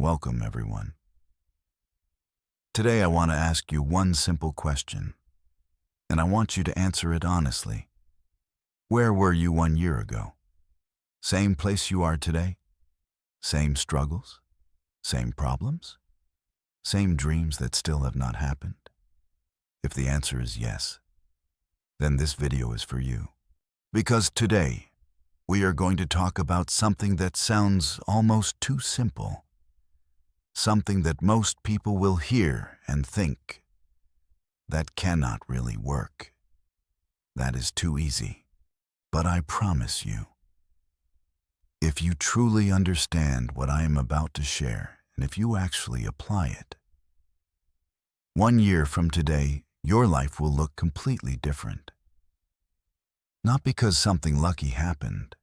Welcome, everyone. Today I want to ask you one simple question, and I want you to answer it honestly. Where were you 1 year ago? Same place you are today? Same struggles? Same problems? Same dreams that still have not happened? If the answer is yes, then this video is for you. Because today, we are going to talk about something that sounds almost too simple. Something that most people will hear and think, that cannot really work. That is too easy. But I promise you, if you truly understand what I am about to share, and if you actually apply it, 1 year from today, your life will look completely different. Not because something lucky happened,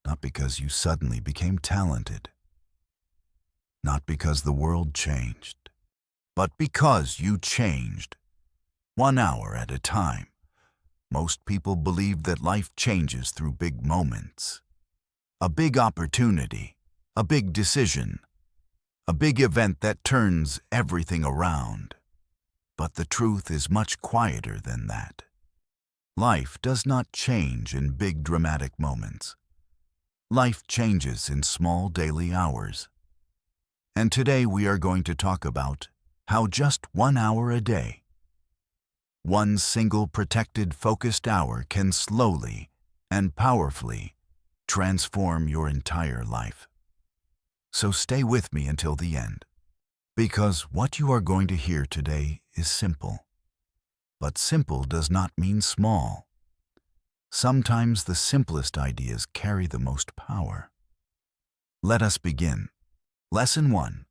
not because you suddenly became talented, not because the world changed, but because you changed, 1 hour at a time. Most people believe that life changes through big moments. A big opportunity, a big decision, a big event that turns everything around. But the truth is much quieter than that. Life does not change in big dramatic moments. Life changes in small daily hours. And today we are going to talk about how just 1 hour a day, one single protected focused hour, can slowly and powerfully transform your entire life. So stay with me until the end, because what you are going to hear today is simple. But simple does not mean small. Sometimes the simplest ideas carry the most power. Let us begin. Lesson 1.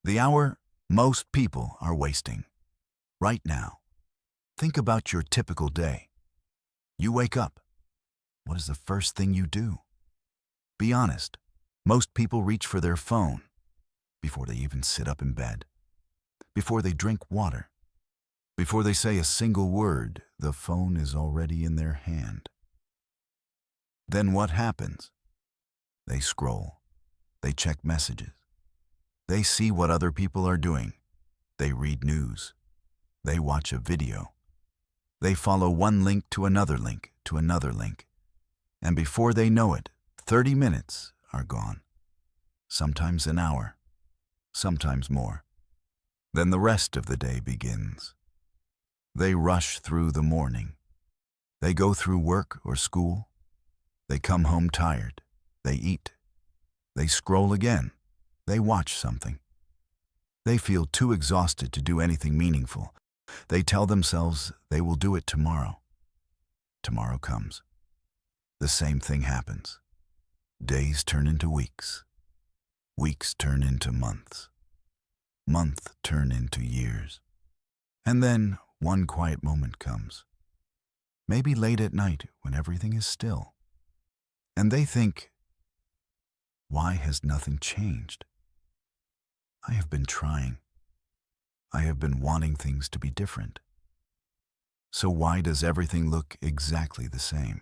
The hour most people are wasting. Right now, think about your typical day. You wake up. What is the first thing you do? Be honest. Most people reach for their phone before they even sit up in bed, before they drink water, before they say a single word. The phone is already in their hand. Then what happens? They scroll. They check messages. They see what other people are doing. They read news. They watch a video. They follow one link to another link to another link. And before they know it, 30 minutes are gone. Sometimes an hour, sometimes more. Then the rest of the day begins. They rush through the morning. They go through work or school. They come home tired. They eat. They scroll again. They watch something. They feel too exhausted to do anything meaningful. They tell themselves they will do it tomorrow. Tomorrow comes. The same thing happens. Days turn into weeks. Weeks turn into months. Months turn into years. And then one quiet moment comes. Maybe late at night when everything is still. And they think, why has nothing changed? I have been trying. I have been wanting things to be different. So why does everything look exactly the same?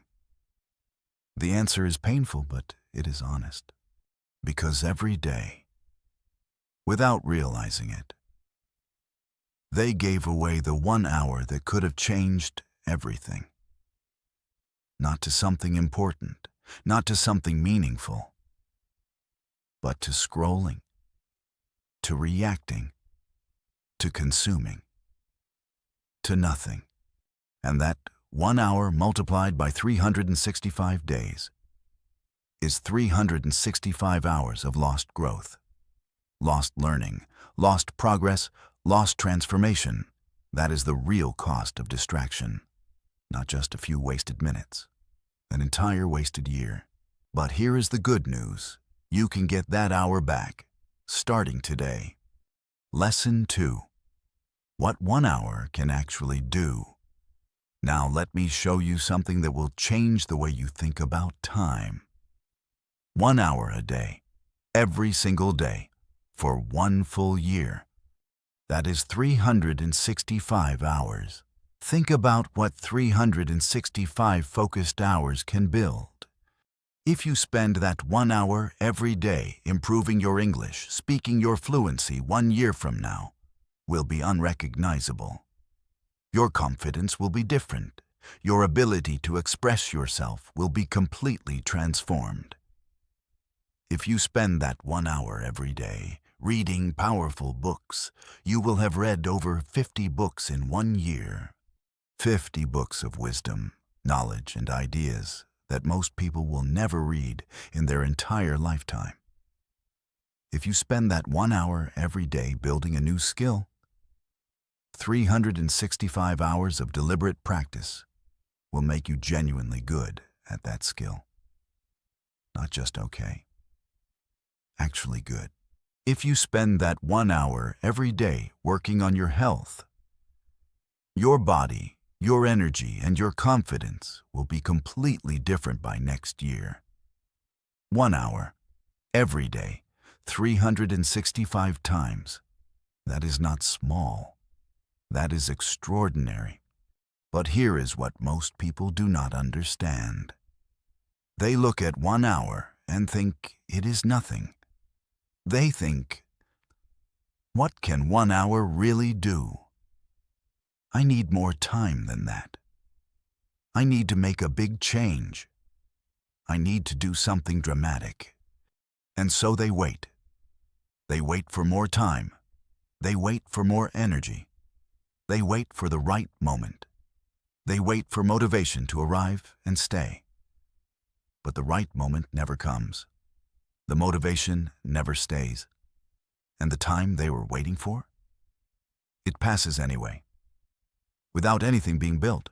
The answer is painful, but it is honest. Because every day, without realizing it, they gave away the 1 hour that could have changed everything. Not to something important, not to something meaningful, but to scrolling, to reacting, to consuming, to nothing. And that 1 hour multiplied by 365 days is 365 hours of lost growth, lost learning, lost progress, lost transformation. That is the real cost of distraction. Not just a few wasted minutes, an entire wasted year. But here is the good news. You can get that hour back, starting today. Lesson 2. What 1 hour can actually do. Now let me show you something that will change the way you think about time. 1 hour a day, every single day, for 1 full year. That is 365 hours. Think about what 365 focused hours can build. If you spend that 1 hour every day improving your English, speaking your fluency 1 year from now will be unrecognizable. Your confidence will be different. Your ability to express yourself will be completely transformed. If you spend that 1 hour every day reading powerful books, you will have read over 50 books in 1 year. 50 books of wisdom, knowledge, and ideas that most people will never read in their entire lifetime. If you spend that 1 hour every day building a new skill, 365 hours of deliberate practice will make you genuinely good at that skill. Not just okay, actually good. If you spend that 1 hour every day working on your health, your body, your energy, and your confidence will be completely different by next year. 1 hour every day, 365 times. That is not small. That is extraordinary. But here is what most people do not understand. They look at 1 hour and think it is nothing. They think, what can 1 hour really do? I need more time than that. I need to make a big change. I need to do something dramatic. And so they wait. They wait for more time. They wait for more energy. They wait for the right moment. They wait for motivation to arrive and stay. But the right moment never comes. The motivation never stays. And the time they were waiting for? It passes anyway, without anything being built.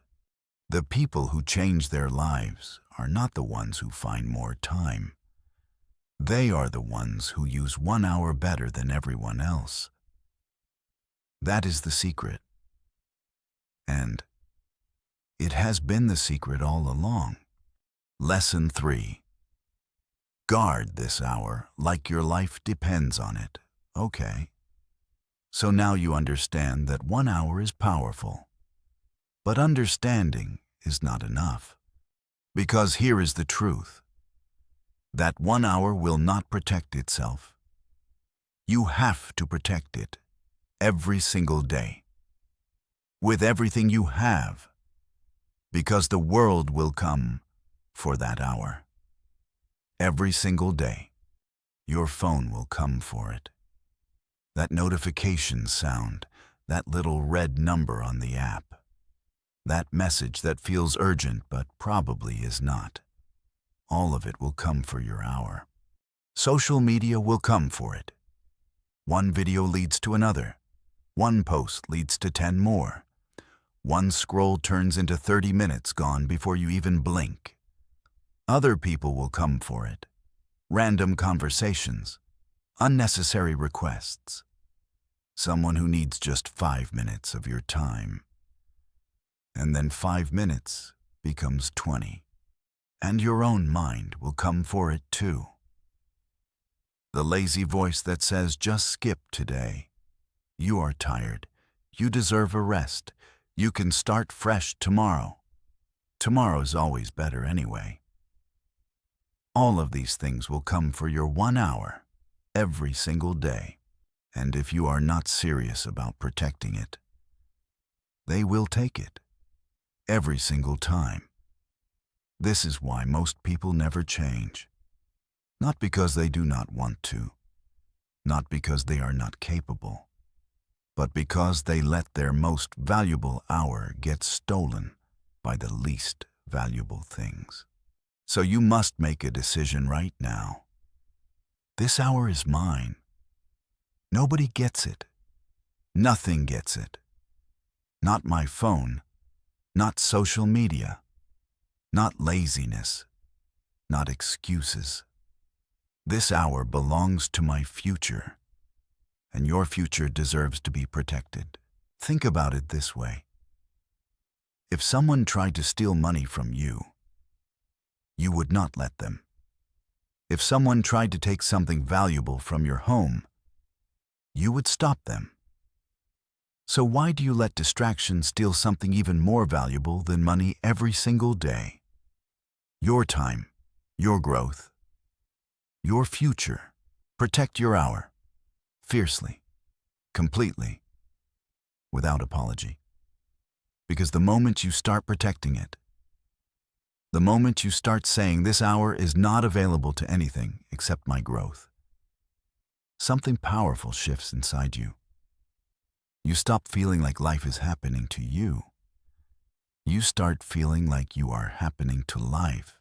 The people who change their lives are not the ones who find more time. They are the ones who use 1 hour better than everyone else. That is the secret. And it has been the secret all along. Lesson 3. Guard this hour like your life depends on it. Okay. So now you understand that 1 hour is powerful. But understanding is not enough. Because here is the truth. That 1 hour will not protect itself. You have to protect it every single day. With everything you have, because the world will come for that hour. Every single day, your phone will come for it. That notification sound, that little red number on the app, that message that feels urgent but probably is not. All of it will come for your hour. Social media will come for it. One video leads to another. One post leads to 10 more. One scroll turns into 30 minutes gone before you even blink. Other people will come for it. Random conversations, unnecessary requests. Someone who needs just 5 minutes of your time. And then 5 minutes becomes 20. And your own mind will come for it too. The lazy voice that says, just skip today. You are tired. You deserve a rest. You can start fresh tomorrow. Tomorrow's always better anyway. All of these things will come for your 1 hour every single day. And if you are not serious about protecting it, they will take it every single time. This is why most people never change. Not because they do not want to, not because they are not capable, but because they let their most valuable hour get stolen by the least valuable things. So you must make a decision right now. This hour is mine. Nobody gets it. Nothing gets it. Not my phone, not social media, not laziness, not excuses. This hour belongs to my future, and your future deserves to be protected. Think about it this way. If someone tried to steal money from you, you would not let them. If someone tried to take something valuable from your home, you would stop them. So why do you let distraction steal something even more valuable than money every single day? Your time, your growth, your future. Protect your hour, fiercely, completely, without apology. Because the moment you start protecting it, the moment you start saying this hour is not available to anything except my growth, something powerful shifts inside you. You stop feeling like life is happening to you. You start feeling like you are happening to life.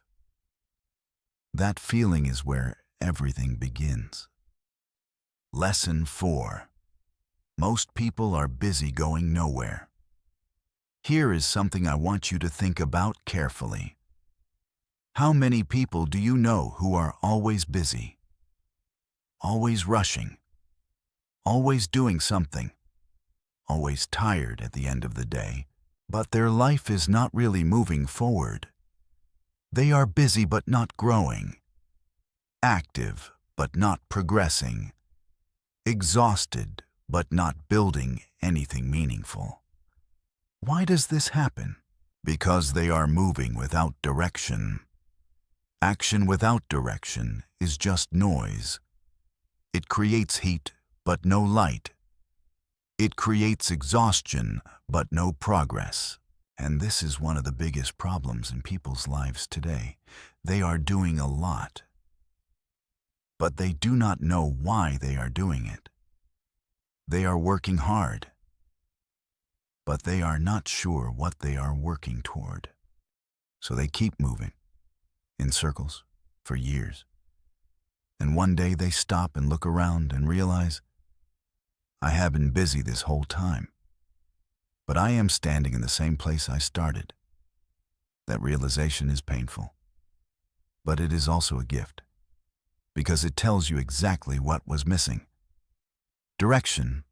That feeling is where everything begins. Lesson 4. Most people are busy going nowhere. Here is something I want you to think about carefully. How many people do you know who are always busy? Always rushing? Always doing something? Always tired at the end of the day? But their life is not really moving forward. They are busy but not growing. Active but not progressing. Exhausted but not building anything meaningful. Why does this happen? Because they are moving without direction. Action without direction is just noise. It creates heat but no light. It creates exhaustion but no progress. And this is one of the biggest problems in people's lives today. They are doing a lot, but they do not know why they are doing it. They are working hard, but they are not sure what they are working toward. So they keep moving in circles for years. And one day they stop and look around and realize, I have been busy this whole time, but I am standing in the same place I started. That realization is painful, but it is also a gift, because it tells you exactly what was missing. Direction.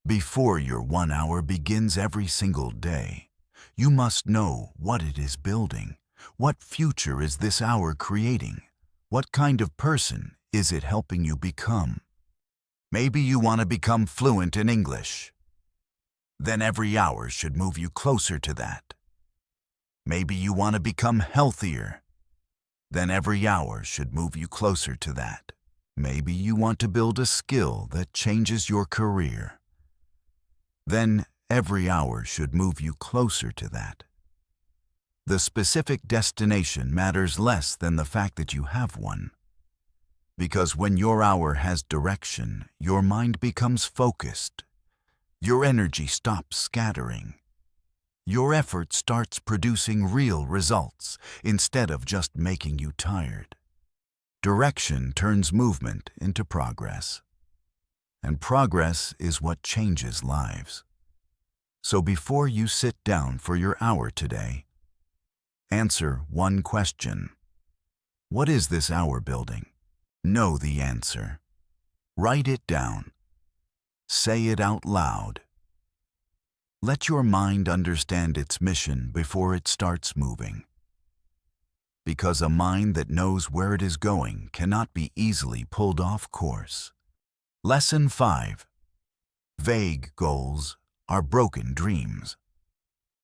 Before your 1 hour begins every single day, you must know what it is building. What future is this hour creating? What kind of person is it helping you become? Maybe you want to become fluent in English. Then every hour should move you closer to that. Maybe you want to become healthier. Then every hour should move you closer to that. Maybe you want to build a skill that changes your career. Then every hour should move you closer to that. The specific destination matters less than the fact that you have one. Because when your hour has direction, your mind becomes focused. Your energy stops scattering. Your effort starts producing real results instead of just making you tired. Direction turns movement into progress. And progress is what changes lives. So before you sit down for your hour today, answer one question. What is this hour building? Know the answer. Write it down. Say it out loud. Let your mind understand its mission before it starts moving. Because a mind that knows where it is going cannot be easily pulled off course. Lesson 5. Vague goals are broken dreams.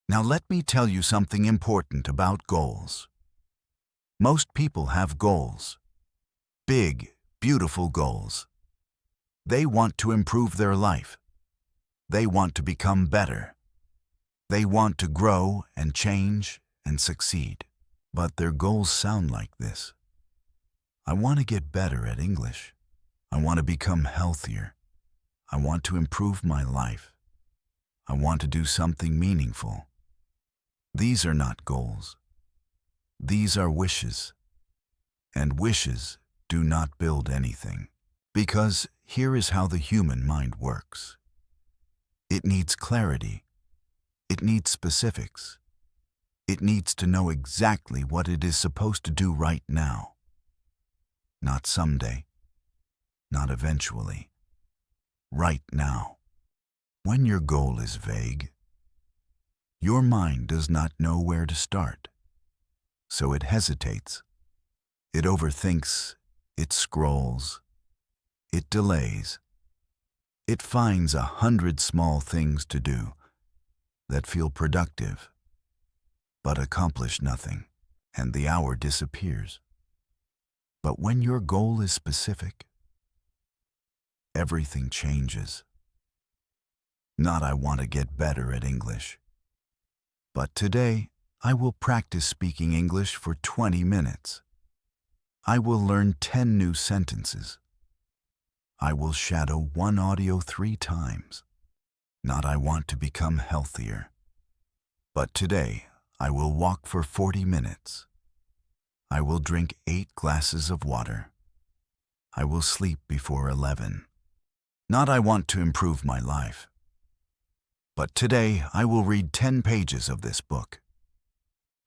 Now let me tell you something important about goals. Most people have goals. Big, beautiful goals. They want to improve their life. They want to become better. They want to grow and change and succeed. But their goals sound like this. I want to get better at English. I want to become healthier. I want to improve my life. I want to do something meaningful. These are not goals. These are wishes. And wishes do not build anything. Because here is how the human mind works. It needs clarity. It needs specifics. It needs to know exactly what it is supposed to do right now. Not someday. Not eventually. Right now. When your goal is vague, your mind does not know where to start. So it hesitates. It overthinks. It scrolls. It delays. It finds 100 small things to do that feel productive, but accomplish nothing, and the hour disappears. But when your goal is specific, everything changes. Not I want to get better at English, but today I will practice speaking English for 20 minutes. I will learn 10 new sentences. I will shadow one audio 3 times. Not I want to become healthier, but today I will walk for 40 minutes. I will drink 8 glasses of water. I will sleep before 11. Not I want to improve my life, but today I will read 10 pages of this book.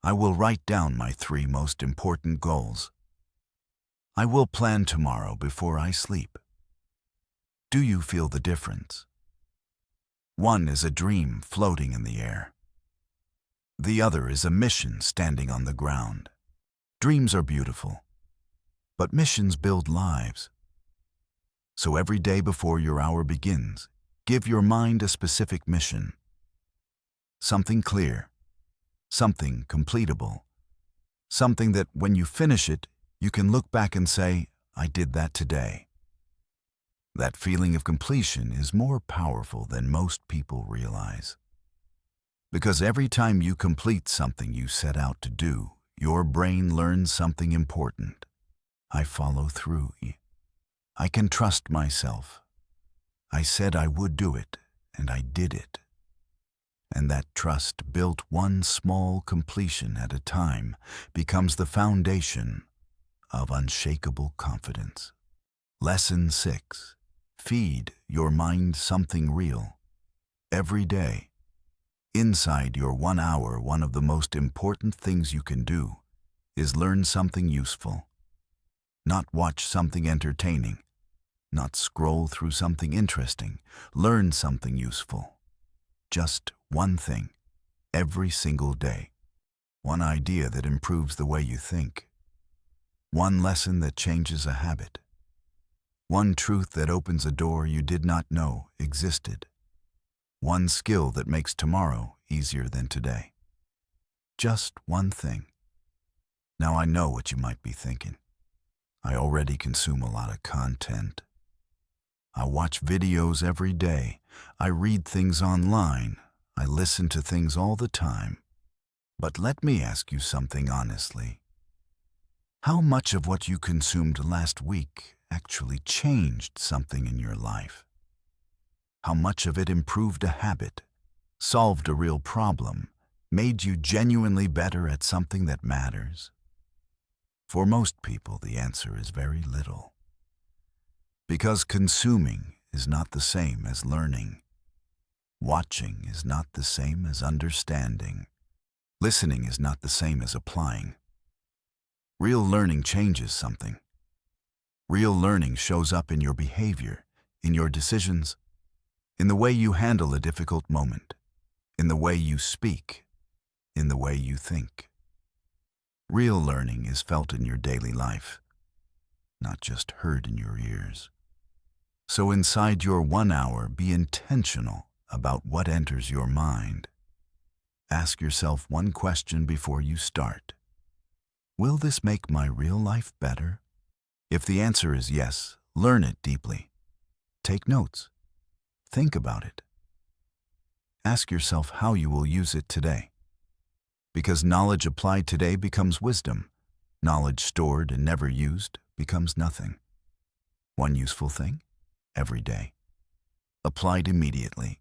I will write down my 3 most important goals. I will plan tomorrow before I sleep. Do you feel the difference? One is a dream floating in the air. The other is a mission standing on the ground. Dreams are beautiful, but missions build lives. So every day before your hour begins, give your mind a specific mission. Something clear, something completable, something that when you finish it, you can look back and say, I did that today. That feeling of completion is more powerful than most people realize. Because every time you complete something you set out to do, your brain learns something important. I follow through. I can trust myself. I said I would do it, and I did it. And that trust, built one small completion at a time, becomes the foundation of unshakable confidence. Lesson 6. Feed your mind something real. Every day, inside your 1 hour, one of the most important things you can do is learn something useful. Not watch something entertaining, not scroll through something interesting. Learn something useful. Just one thing, every single day. One idea that improves the way you think. One lesson that changes a habit. One truth that opens a door you did not know existed. One skill that makes tomorrow easier than today. Just one thing. Now I know what you might be thinking. I already consume a lot of content. I watch videos every day. I read things online. I listen to things all the time. But let me ask you something honestly. How much of what you consumed last week actually changed something in your life? How much of it improved a habit, solved a real problem, made you genuinely better at something that matters? For most people, the answer is very little. Because consuming is not the same as learning. Watching is not the same as understanding. Listening is not the same as applying. Real learning changes something. Real learning shows up in your behavior, in your decisions, in the way you handle a difficult moment, in the way you speak, in the way you think. Real learning is felt in your daily life, not just heard in your ears. So inside your 1 hour, be intentional about what enters your mind. Ask yourself one question before you start. Will this make my real life better? If the answer is yes, learn it deeply. Take notes. Think about it. Ask yourself how you will use it today. Because knowledge applied today becomes wisdom. Knowledge stored and never used becomes nothing. One useful thing, every day. Applied immediately.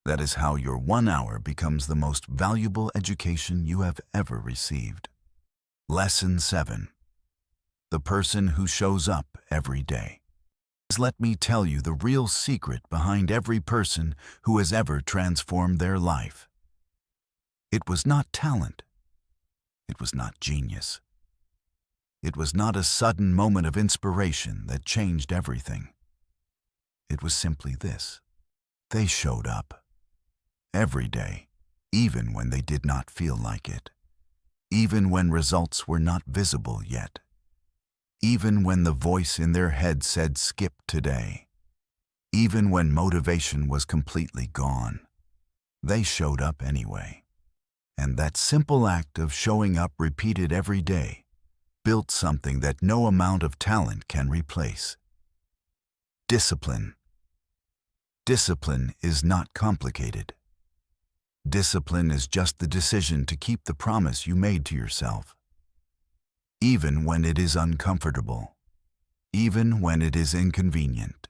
That is how your 1 hour becomes the most valuable education you have ever received. Lesson 7. The person who shows up every day. Let me tell you the real secret behind every person who has ever transformed their life. It was not talent. It was not genius. It was not a sudden moment of inspiration that changed everything. It was simply this. They showed up. Every day, even when they did not feel like it. Even when results were not visible yet. Even when the voice in their head said, skip today. Even when motivation was completely gone. They showed up anyway. And that simple act of showing up repeated every day built something that no amount of talent can replace. Discipline. Discipline is not complicated. Discipline is just the decision to keep the promise you made to yourself. Even when it is uncomfortable. Even when it is inconvenient.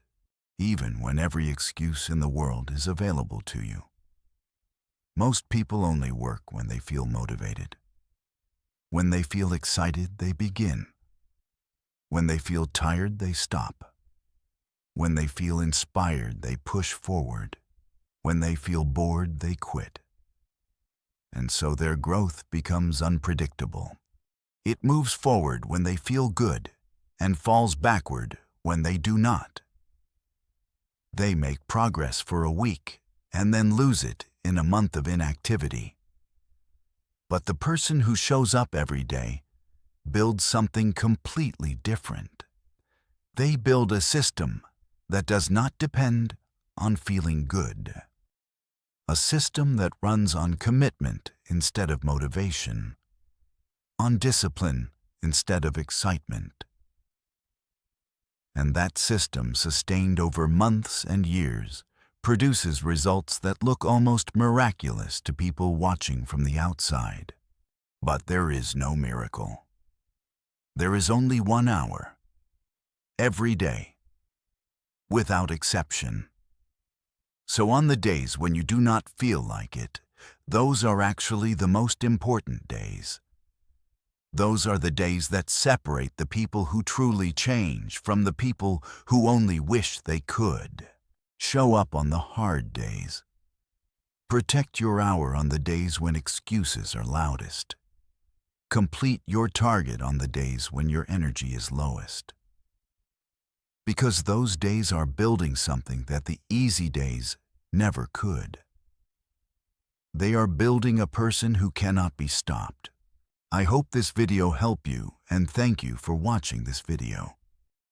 Even when every excuse in the world is available to you. Most people only work when they feel motivated. When they feel excited, they begin. When they feel tired, they stop. When they feel inspired, they push forward. When they feel bored, they quit. And so their growth becomes unpredictable. It moves forward when they feel good and falls backward when they do not. They make progress for a week and then lose it in a month of inactivity. But the person who shows up every day builds something completely different. They build a system that does not depend on feeling good. A system that runs on commitment instead of motivation. On discipline instead of excitement. And that system, sustained over months and years, produces results that look almost miraculous to people watching from the outside. But there is no miracle. There is only 1 hour, every day, without exception. So on the days when you do not feel like it, those are actually the most important days. Those are the days that separate the people who truly change from the people who only wish they could. Show up on the hard days. Protect your hour on the days when excuses are loudest. Complete your target on the days when your energy is lowest. Because those days are building something that the easy days never could. They are building a person who cannot be stopped. I hope this video helped you, and thank you for watching this video.